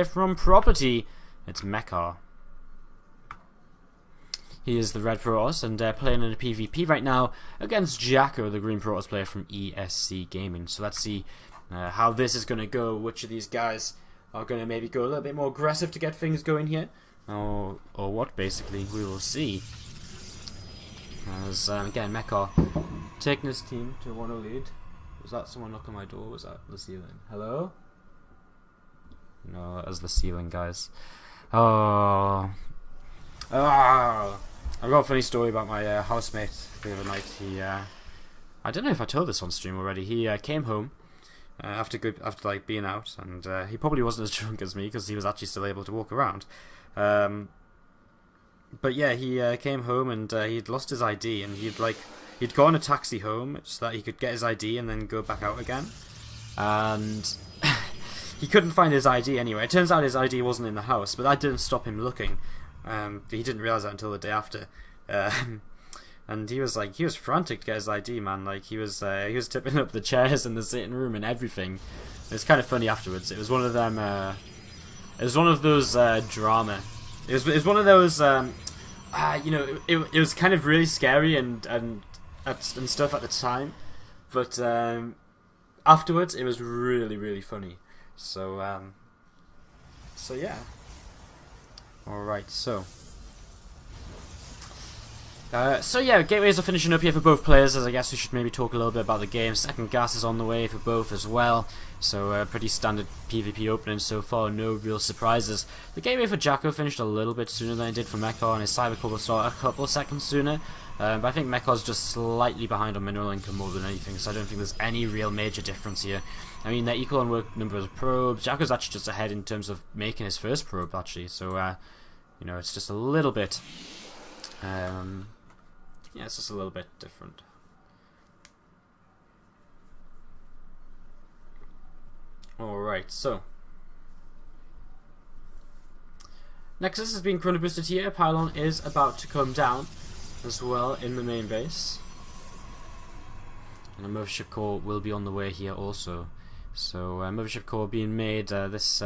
From property, it's Mekar. He is the red Protoss and playing in a PvP right now against JackO, the green Protoss player from ESC Gaming. So let's see how this is going to go. Which of these guys are going to maybe go a little bit more aggressive to get things going here, or what? Basically, we will see. As again, Mekar taking his team to 1-0 lead. Was that someone knocking on my door? Was that the ceiling? Hello? No, that was the ceiling, guys. I've got a funny story about my housemate the other night. He, I don't know if I told this on stream already. He came home after like being out, and he probably wasn't as drunk as me because he was actually still able to walk around. But yeah, he came home and he'd lost his ID, and he'd gone a taxi home so that he could get his ID and then go back out again, and he couldn't find his ID anyway. It turns out his ID wasn't in the house, but that didn't stop him looking. He didn't realise that until the day after. And he was frantic to get his ID, man. Like he was tipping up the chairs in the sitting room and everything. It was kind of funny afterwards. It was one of them. It was one of those drama. It was one of those. You know, it was kind of really scary and stuff at the time, but afterwards it was really funny. So yeah. Alright, so yeah, gateways are finishing up here for both players, as I guess we should maybe talk a little bit about the game. Second gas is on the way for both as well, so pretty standard PvP opening so far, no real surprises. The gateway for JackO finished a little bit sooner than it did for Mekar, and his Cybercore will start a couple of seconds sooner, but I think Mekar's just slightly behind on mineral income more than anything, so I don't think there's any real major difference here. I mean, they're equal on work number of probes. JackO's actually just ahead in terms of making his first probe, actually, so you know, it's just a little bit yeah, it's just a little bit different. Alright, so Nexus is being chrono boosted here. Pylon is about to come down as well in the main base, and a mothership core will be on the way here also. So mothership core being made. This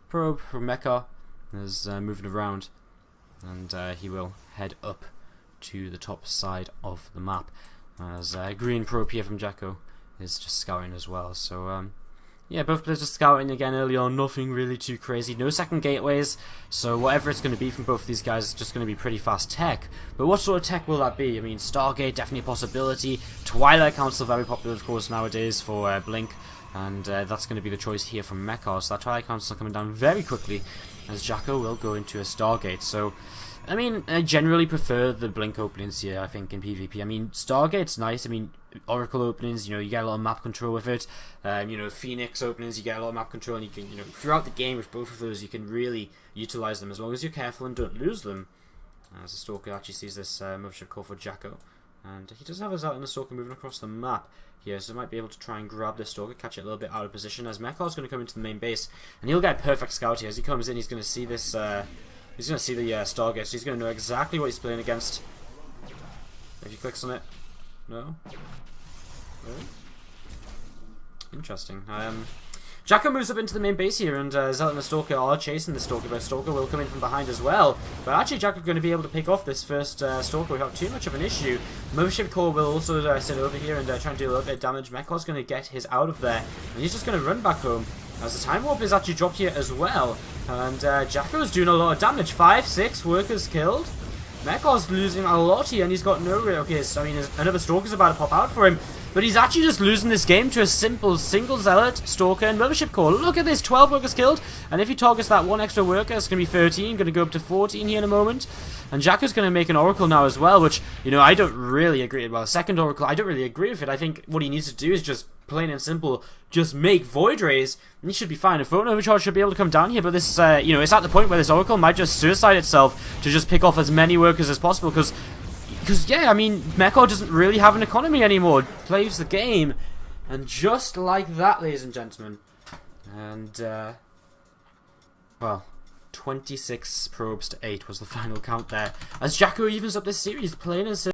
probe from Mekar is moving around, and he will head up to the top side of the map, as green probe here from JackO is just scouting as well. So yeah, both players are scouting again early on, nothing really too crazy, no second gateways, so whatever it's going to be from both of these guys is just going to be pretty fast tech. But what sort of tech will that be? I mean, Stargate, definitely a possibility. Twilight Council, very popular of course nowadays for Blink, and that's going to be the choice here from Mekar. So that Twilight Council coming down very quickly, as JackO will go into a Stargate. So I mean, I generally prefer the Blink openings here, I think, in PvP. I mean, Stargate's nice. I mean, Oracle openings, you know, you get a lot of map control with it. You know, Phoenix openings, you get a lot of map control, and you can, you know, throughout the game with both of those, you can really utilize them as long as you're careful and don't lose them. As the Stalker actually sees this mothership call for JackO, and he does have his out in the Stalker moving across the map here, so might be able to try and grab the Stalker, catch it a little bit out of position, as Mekar's going to come into the main base, and he'll get a perfect scout here. As he comes in, he's going to see this. He's going to see the Stargate, so he's going to know exactly what he's playing against. If he clicks on it. No? Really? Interesting. JackO moves up into the main base here, and Zealot and the Stalker are chasing the Stalker, but Stalker will come in from behind as well. But actually, JackO going to be able to pick off this first Stalker without too much of an issue. Mothership Core will also sit over here and try and do a little bit of damage. Mekar's going to get his out of there, and he's just going to run back home, as the Time Warp is actually dropped here as well. And JackO is doing a lot of damage. 5-6 workers killed. Mekar's losing a lot here, and he's got no real... Okay, so, I mean, another Stalker's about to pop out for him, but he's actually just losing this game to a simple single Zealot, Stalker, and Mothership Core. Look at this, 12 workers killed, and if he targets that one extra worker, it's going to be 13, going to go up to 14 here in a moment. And JackO's going to make an Oracle now as well, which, you know, I don't really agree with. Well, second Oracle, I don't really agree with it. I think what he needs to do is just, plain and simple, just make Void Rays, and he should be fine. A Photon Overcharge should be able to come down here, but this, you know, it's at the point where this Oracle might just suicide itself to just pick off as many workers as possible, because yeah, I mean, Mekar doesn't really have an economy anymore. Plays the game, and just like that, ladies and gentlemen, and, well, 26 probes to 8 was the final count there, as JackO evens up this series, plain and simple.